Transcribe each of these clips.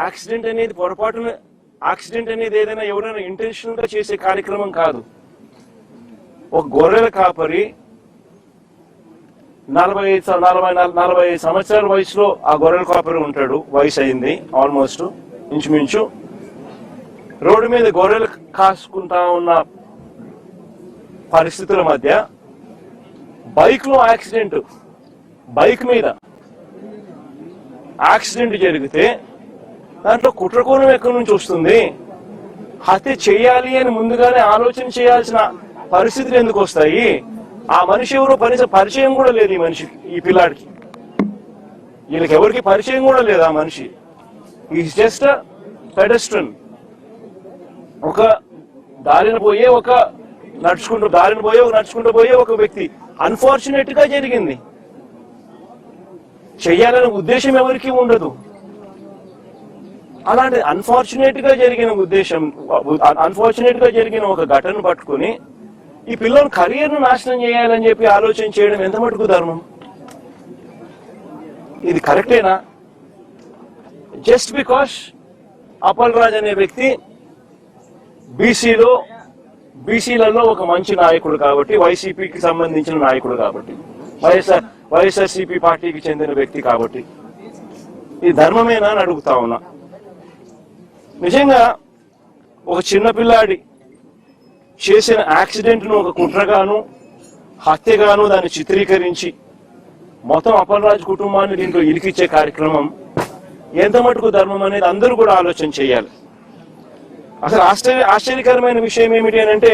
Accident అనేది పొరపాటున accident అనేది ఏదైనా ఎవరైనా ఇంటెన్షనల్ గా చేసే కార్యక్రమం కాదు. ఒక గొర్రెల కాపరి 40 సంవత్సరాల వయసులో ఆ గొర్రెల కాపరి ఉంటాడు. వయసు అయింది ఆల్మోస్ట్ ఇంచుమించు. రోడ్డు మీద గొర్రెలు కాసుకుంటా ఉన్న పరిస్థితుల మధ్య బైక్ లో యాక్సిడెంట్, బైక్ మీద యాక్సిడెంట్ జరిగితే దాంట్లో కుట్రకోణం ఎక్కడి నుంచి వస్తుంది? హత్య చేయాలి అని ముందుగానే ఆలోచన చేయాల్సిన పరిస్థితులు ఎందుకు వస్తాయి? ఆ మనిషి ఎవరో పరిచయం కూడా లేదు ఈ మనిషికి, ఈ పిల్లాడికి. వీళ్ళకి ఎవరికి పరిచయం కూడా లేదు. ఆ మనిషి ఈజ్ జస్ట్ పెడెస్ట్రన్. ఒక దారిన పోయే నడుచుకుంటూ పోయే ఒక వ్యక్తి. అన్ఫార్చునేట్ గా జరిగింది. చెయ్యాలనే ఉద్దేశం ఎవరికి ఉండదు. అలాంటి అన్ఫార్చునేట్ గా జరిగిన ఒక ఘటన పట్టుకుని ఈ పిల్లల కెరీర్ ను నాశనం చేయాలని చెప్పి ఆలోచన చేయడం ఎంత మటుకు ధర్మం? ఇది కరెక్టేనా? జస్ట్ బికాస్ అప్పల్ రాజ్ అనే వ్యక్తి బీసీలలో ఒక మంచి నాయకుడు కాబట్టి, వైసీపీకి సంబంధించిన నాయకుడు కాబట్టి, వైఎస్ఆర్సీపీ పార్టీకి చెందిన వ్యక్తి కాబట్టి ఇది ధర్మమేనా అని అడుగుతా ఉన్నా. నిజంగా ఒక చిన్నపిల్లాడి చేసిన యాక్సిడెంట్ ను ఒక కుట్రగాను హత్యగాను దాన్ని చిత్రీకరించి మొత్తం అప్పల్ రాజ్ కుటుంబాన్ని దీంట్లో ఇరికిచ్చే కార్యక్రమం ఎంత మటుకు ధర్మం అనేది అందరూ కూడా ఆలోచన చేయాలి. అసలు ఆశ్చర్యకరమైన విషయం ఏమిటి అని అంటే,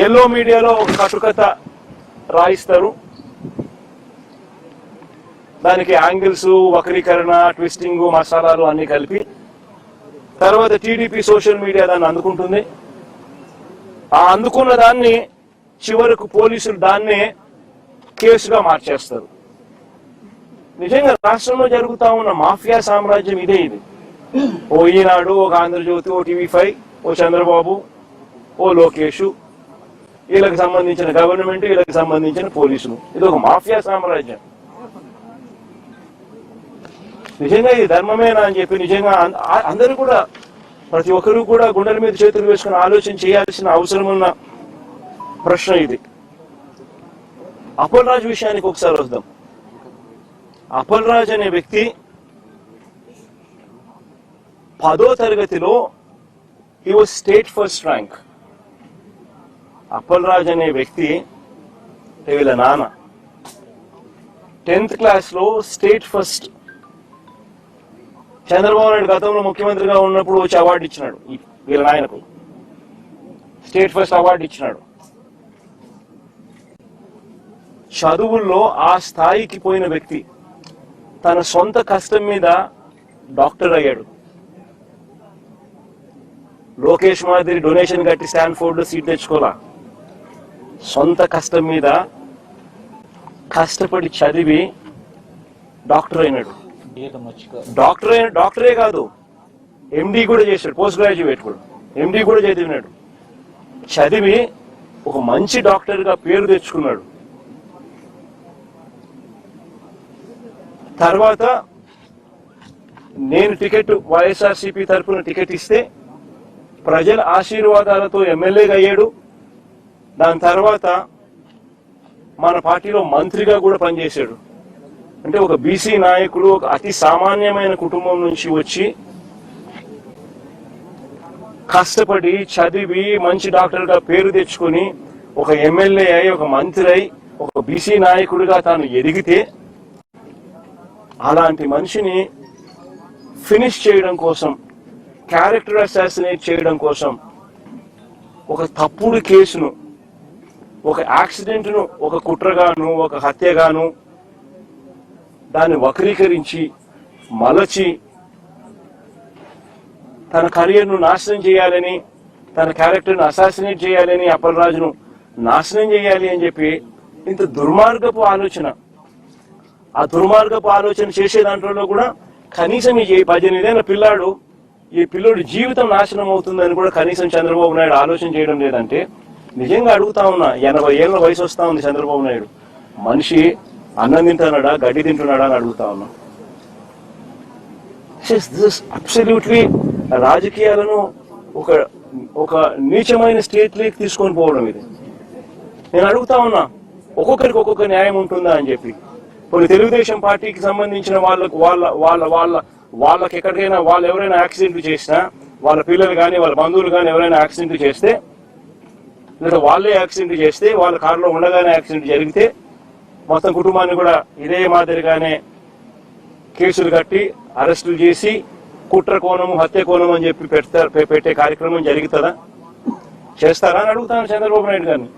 ఎల్లో మీడియాలో ఒక కట్టుకథ రాయిస్తారు. దానికి యాంగిల్స్, వక్రీకరణ, ట్విస్టింగ్, మసాలాలు అన్ని కలిపి తర్వాత టీడీపీ సోషల్ మీడియా దాన్ని అందుకుంటుంది. ఆ అందుకున్న దాన్ని చివరకు పోలీసులు దాన్నే కేసుగా మార్చేస్తారు. నిజంగా రాష్ట్రంలో జరుగుతా ఉన్న మాఫియా సామ్రాజ్యం ఇదే. ఇది ఓ ఈనాడు, ఒక ఆంధ్రజ్యోతి, ఓ టీవీ5, ఓ చంద్రబాబు, ఓ లోకేష్, వీళ్ళకి సంబంధించిన గవర్నమెంట్, వీళ్ళకి సంబంధించిన పోలీసులు. ఇది ఒక మాఫియా సామ్రాజ్యం. నిజంగా ఇది ధర్మమేనా అని చెప్పి నిజంగా అందరూ కూడా, ప్రతి ఒక్కరూ కూడా గుండెల మీద చేతులు వేసుకుని ఆలోచన చేయాల్సిన అవసరం ఉన్న ప్రశ్న ఇది. అప్పల్ రాజ్ విషయానికి ఒకసారి వద్దాం. అప్పల్ రాజ్ అనే వ్యక్తి 10వ తరగతిలో he was state first rank. Appal Raj అనే వ్యక్తి వీళ్ళ నాన్న 10th క్లాస్ లో స్టేట్ ఫస్ట్. చంద్రబాబు నాయుడు గతంలో ముఖ్యమంత్రిగా ఉన్నప్పుడు వచ్చి అవార్డు ఇచ్చినాడు వీళ్ళ నాయనకు, స్టేట్ ఫస్ట్ అవార్డు ఇచ్చినాడు. చదువుల్లో ఆ స్థాయికి పోయిన వ్యక్తి తన సొంత కష్టం మీద డాక్టర్ అయ్యాడు. లోకేష్ మాదిరి డొనేషన్ కట్టి స్టాన్ఫోర్డ్ లో సీట్ తెచ్చుకోలా. సొంత కష్టం మీద కష్టపడి చదివి డాక్టర్ అయినాడు. డాక్టరే కాదు, ఎండి కూడా చేశాడు. పోస్ట్ గ్రాడ్యుయేట్ కూడా, ఎండి కూడా చదివినాడు. చదివి ఒక మంచి డాక్టర్ గా పేరు తెచ్చుకున్నాడు. తర్వాత నేను వైఎస్ఆర్సీపీ తరఫున టికెట్ ఇస్తే ప్రజల ఆశీర్వాదాలతో ఎమ్మెల్యేగా అయ్యాడు. దాని తర్వాత మన పార్టీలో మంత్రిగా కూడా పనిచేశాడు. అంటే ఒక బీసీ నాయకుడు, ఒక అతి సామాన్యమైన కుటుంబం నుంచి వచ్చి కష్టపడి చదివి మంచి డాక్టర్ గా పేరు తెచ్చుకొని ఒక ఎమ్మెల్యే అయి, ఒక మంత్రి అయి, ఒక బీసీ నాయకుడిగా తాను ఎదిగితే అలాంటి మనిషిని ఫినిష్ చేయడం కోసం, క్యారెక్టర్ అసాసినేట్ చేయడం కోసం ఒక తప్పుడు కేసును, ఒక యాక్సిడెంట్ ను ఒక కుట్రగాను, ఒక హత్యగాను దాన్ని వక్రీకరించి మలచి తన కెరీర్ ను నాశనం చేయాలని, తన క్యారెక్టర్ ను అసాసినేట్ చేయాలని, అప్పల్ రాజును నాశనం చేయాలి అని చెప్పి ఇంత దుర్మార్గపు ఆలోచన. ఆ దుర్మార్గపు ఆలోచన చేసే దాంట్లో కూడా కనీసం ఈ 18 ఏళ్ల పిల్లాడు, ఈ పిల్లోడి జీవితం నాశనం అవుతుందని కూడా కనీసం చంద్రబాబు నాయుడు ఆలోచన చేయడం లేదంటే నిజంగా అడుగుతా ఉన్నా. 80 ఏళ్ల వయసు వస్తా ఉంది చంద్రబాబు నాయుడు. మనిషి అన్నం తింటున్నాడా, గడ్డి తింటున్నాడా అని అడుగుతా ఉన్నా. దిస్ అబ్సల్యూట్లీ రాజకీయాలను ఒక నీచమైన స్టేట్లోకి తీసుకొని పోవడం ఇది. నేను అడుగుతా ఉన్నా, ఒక్కొక్కరికి ఒక్కొక్క న్యాయం ఉంటుందా అని చెప్పి. కొన్ని తెలుగుదేశం పార్టీకి సంబంధించిన వాళ్ళకి ఎక్కడికైనా వాళ్ళు ఎవరైనా యాక్సిడెంట్లు చేసినా, వాళ్ళ పిల్లలు కానీ వాళ్ళ బంధువులు కానీ ఎవరైనా యాక్సిడెంట్ చేస్తే, లేదా వాళ్ళే యాక్సిడెంట్ చేస్తే, వాళ్ళ కారులో ఉండగానే యాక్సిడెంట్ జరిగితే మొత్తం కుటుంబాన్ని కూడా ఇదే మాదిరిగానే కేసులు కట్టి అరెస్టులు చేసి కుట్ర కోణము హత్య కోణం అని చెప్పి పెట్టే కార్యక్రమం జరుగుతుందా? చేస్తారా అని అడుగుతాను చంద్రబాబు నాయుడు గారిని.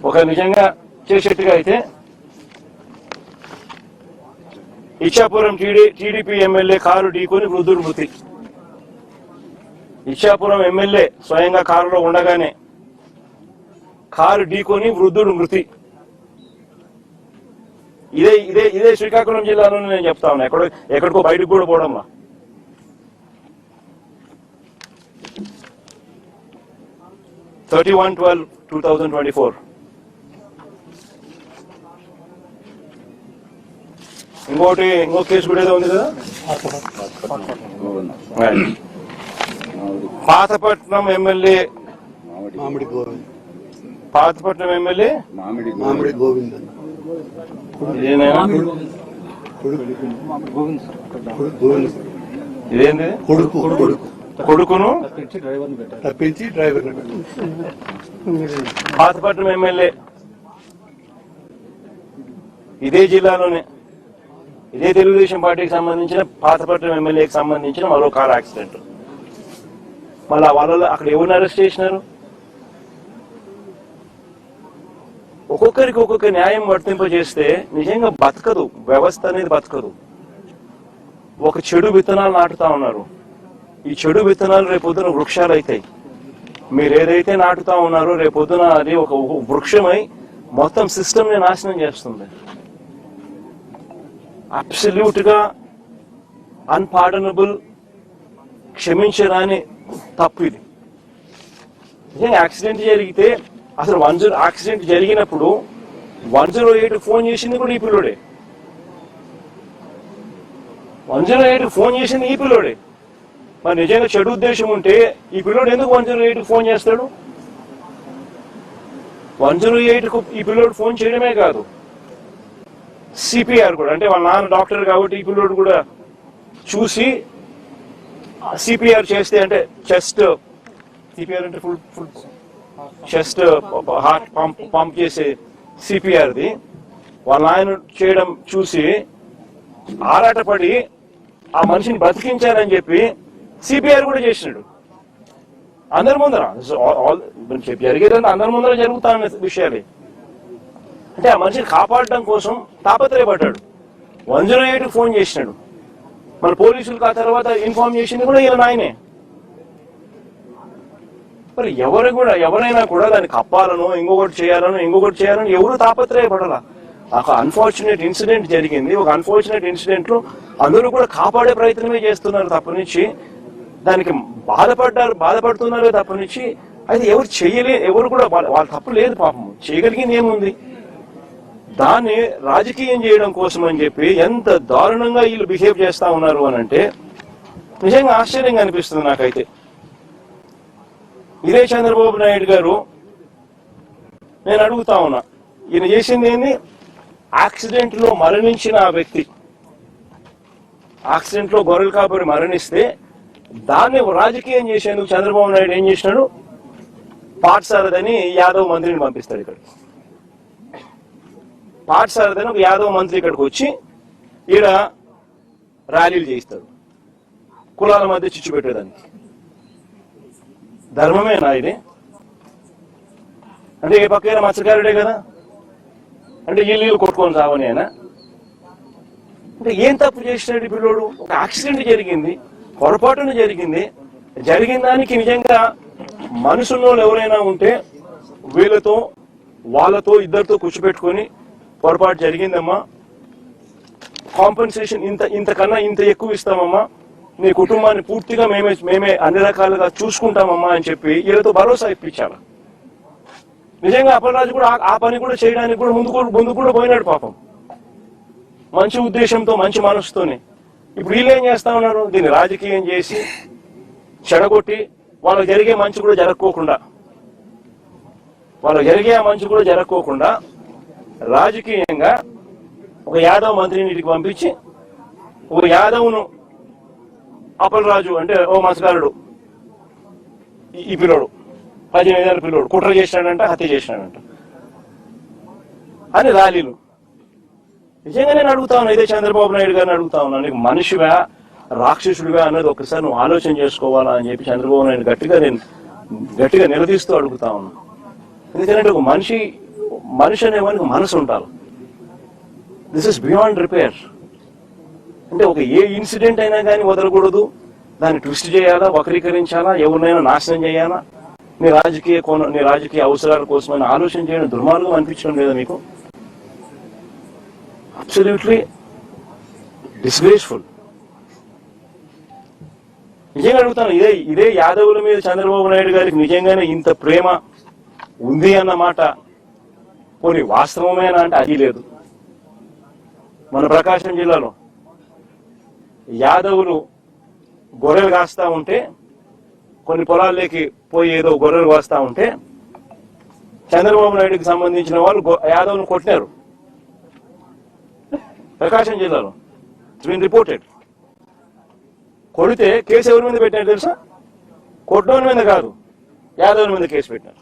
ఒక నిజంగా చేసేట్టుగా అయితే ఇచ్చాపురం టీడీపీ ఎమ్మెల్యే కారు ఢీకొని వృద్ధుడు మృతి. ఇచ్చాపురం ఎమ్మెల్యే స్వయంగా కారులో ఉండగానే కారు ఢీకొని వృద్ధుడు మృతి. ఇదే శ్రీకాకుళం జిల్లాలోనే నేను చెప్తా ఉన్నా, ఎక్కడికో బయటకు కూడా పోవడంలా. (31/12/2024). ఇంకో కేసు కూడా ఏదో ఉంది కదా, పాతపట్నం ఎమ్మెల్యే మామిడి గోవింద్ ఇదేంటి కొడుకును తప్పించి డ్రైవర్. పాతపట్నం ఎమ్మెల్యే ఇదే జిల్లాలోనే ఇదే తెలుగుదేశం పార్టీకి సంబంధించిన పాతపట్నం ఎమ్మెల్యేకి సంబంధించిన మరో కార్ యాక్సిడెంట్. మళ్ళా వాళ్ళలో అక్కడ ఎవరిని అరెస్ట్ చేసినారు? ఒక్కొక్కరికి ఒక్కొక్క న్యాయం వర్తింపజేస్తే నిజంగా బతకదు, వ్యవస్థ అనేది బతకదు. ఒక చెడు విత్తనాలు నాటుతా ఉన్నారు. ఈ చెడు విత్తనాలు రేపొద్దున వృక్షాలు అవుతాయి. మీరు ఏదైతే నాటుతా ఉన్నారో రేపొద్దున అది ఒక వృక్షమై మొత్తం సిస్టమ్ ని నాశనం చేస్తుంది. అబ్సల్యూట్ గా అన్పార్డనబుల్, క్షమించరాని తప్పు ఇది. నిజంగా యాక్సిడెంట్ జరిగితే అసలు యాక్సిడెంట్ జరిగినప్పుడు 108 ఫోన్ చేసింది కూడా ఈ పిల్లోడే. 108 ఫోన్ చేసింది ఈ పిల్లోడే. మరి నిజంగా చెడు ఉద్దేశం ఉంటే ఈ పిల్లోడు ఎందుకు 108 ఫోన్ చేస్తాడు? 108కు ఈ పిల్లోడు ఫోన్ చేయడమే కాదు, సిపిఆర్ కూడా, అంటే వాళ్ళ నాన్న డాక్టర్ కాబట్టి ఈ పిల్లోడు కూడా చూసి సిపిఆర్ చేస్తే, అంటే చెస్ట్ సిపిఆర్ అంటే ఫుల్ చెస్ట్ హార్ట్ పంప్ చేసే సిపిఆర్ది వాళ్ళ నాయన చేయడం చూసి ఆరాటపడి ఆ మనిషిని బతికించారని చెప్పి సిపిఆర్ కూడా చేసినాడు అందరి ముందర. జరిగేదంటే అందరి ముందర జరుగుతాన్న విషయాలే. అంటే ఆ మనిషిని కాపాడడం కోసం తాపత్రయపడ్డాడు. 108 ఫోన్ చేసినాడు. మన పోలీసులకు ఆ తర్వాత ఇన్ఫార్మ్ చేసింది కూడా ఈయన నాయనే. మరి ఎవరైనా కూడా దాన్ని కప్పాలనో ఇంకొకటి చేయాలనో ఎవరు తాపత్రయపడాల. ఒక అన్ఫార్చునేట్ ఇన్సిడెంట్ జరిగింది. ఒక అన్ఫార్చునేట్ ఇన్సిడెంట్ లో అందరూ కూడా కాపాడే ప్రయత్నమే చేస్తున్నారు తప్పనిచ్చి, దానికి బాధపడుతున్నారు తప్పనిచ్చి, అయితే ఎవరు కూడా వాళ్ళ తప్పు లేదు. పాపం చేయగలిగింది ఏముంది? దాన్ని రాజకీయం చేయడం కోసం అని చెప్పి ఎంత దారుణంగా వీళ్ళు బిహేవ్ చేస్తా ఉన్నారు అని అంటే నిజంగా ఆశ్చర్యంగా అనిపిస్తుంది నాకైతే. ఇదే చంద్రబాబు నాయుడు గారు, నేను అడుగుతా ఉన్నా, ఈయన చేసింది ఏంది? యాక్సిడెంట్ లో మరణించిన ఆ వ్యక్తి, యాక్సిడెంట్ లో గొర్రెలు కాపరి మరణిస్తే దాన్ని రాజకీయం చేసేందుకు చంద్రబాబు నాయుడు ఏం చేసినాడు? పాఠశాలదని యాదవ్ మంత్రిని పంపిస్తాడు. ఇక్కడ పాఠశాలదని ఒక యాదవ్ మంత్రి ఇక్కడికి వచ్చి ఈడ ర్యాలీలు చేయిస్తాడు, కులాల మధ్య చిచ్చు పెట్టేదానికి. ధర్మమేనా ఇది? అంటే ఏ పక్కైనా మత్స్యకారుడే కదా, అంటే ఇల్లు కొట్టుకొని సావని అయినా. అంటే ఏం తప్పు చేసినాడు పిల్లోడు? ఒక యాక్సిడెంట్ జరిగింది, పొరపాటున జరిగింది. జరిగిన దానికి నిజంగా మనుషుల్లో ఎవరైనా ఉంటే వాళ్ళతో ఇద్దరితో కూర్చోబెట్టుకొని పొరపాటు జరిగిందమ్మా, కాంపెన్సేషన్ ఇంతకన్నా ఇంత ఎక్కువ ఇస్తామమ్మా, నీ కుటుంబాన్ని పూర్తిగా మేమే అన్ని రకాలుగా చూసుకుంటామమ్మా అని చెప్పి వీళ్ళతో భరోసా ఇప్పించాలి. నిజంగా అప్పలరాజు కూడా ఆ పని కూడా చేయడానికి కూడా ముందు కూడా పోయినాడు పాపం, మంచి ఉద్దేశంతో మంచి మనసుతోనే. ఇప్పుడు వీళ్ళు ఏం చేస్తా ఉన్నారు, దీన్ని రాజకీయం చేసి చెడగొట్టి వాళ్ళకి జరిగే మంచి కూడా జరగకోకుండా రాజకీయంగా ఒక యాదవ్ మంత్రిని ఇంటికి పంపించి ఒక యాదవ్ను అప్పలరాజు అంటే ఓ మత్స్యకారుడు ఈ పిల్లోడు 15 ఏళ్ళ పిల్లోడు కుట్ర చేసినాడంట, హత్య చేసినాడంట అని ర్యాలీలు. నిజంగా నేను అడుగుతా ఉన్నా, ఇదే చంద్రబాబు నాయుడు గారిని అడుగుతా ఉన్నా, నీకు మనిషివా రాక్షసుడివా అన్నది ఒకసారి నువ్వు ఆలోచన చేసుకోవాలా అని చెప్పి చంద్రబాబు నాయుడు గట్టిగా నిలదీస్తూ అడుగుతా ఉన్నా. ఎందుకంటే ఒక మనిషి అనేవానికి మనసు ఉండాలి. This is beyond repair. అంటే ఒక ఏ ఇన్సిడెంట్ అయినా కానీ వదలకూడదు, దాన్ని ట్విస్ట్ చేయాలా, వక్రీకరించాలా, ఎవరినైనా నాశనం చేయాలా, నీ రాజకీయ అవసరాల కోసమైనా ఆలోచన చేయడం దుర్మార్గం అనిపించడం లేదా మీకు? Absolutely disgraceful. నిజంగా అడుగుతాను, ఇదే యాదవుల మీద చంద్రబాబు నాయుడు గారికి నిజంగానే ఇంత ప్రేమ ఉంది అన్నమాట పోనీ వాస్తవమేనా అంటే అది లేదు. మన ప్రకాశం జిల్లాలో యాదవులు గొర్రెలు కాస్తా ఉంటే, కొన్ని పొలాల్లోకి పోయి ఏదో గొర్రెలు కాస్తా ఉంటే చంద్రబాబు నాయుడుకి సంబంధించిన వాళ్ళు యాదవ్ను కొట్టినారు ప్రకాశం జిల్లాలో. It's been reported. కొడితే కేసు ఎవరి మీద పెట్టినారు తెలుసా? కొట్టడం మీద కాదు, యాదవుల మీద కేసు పెట్టినారు.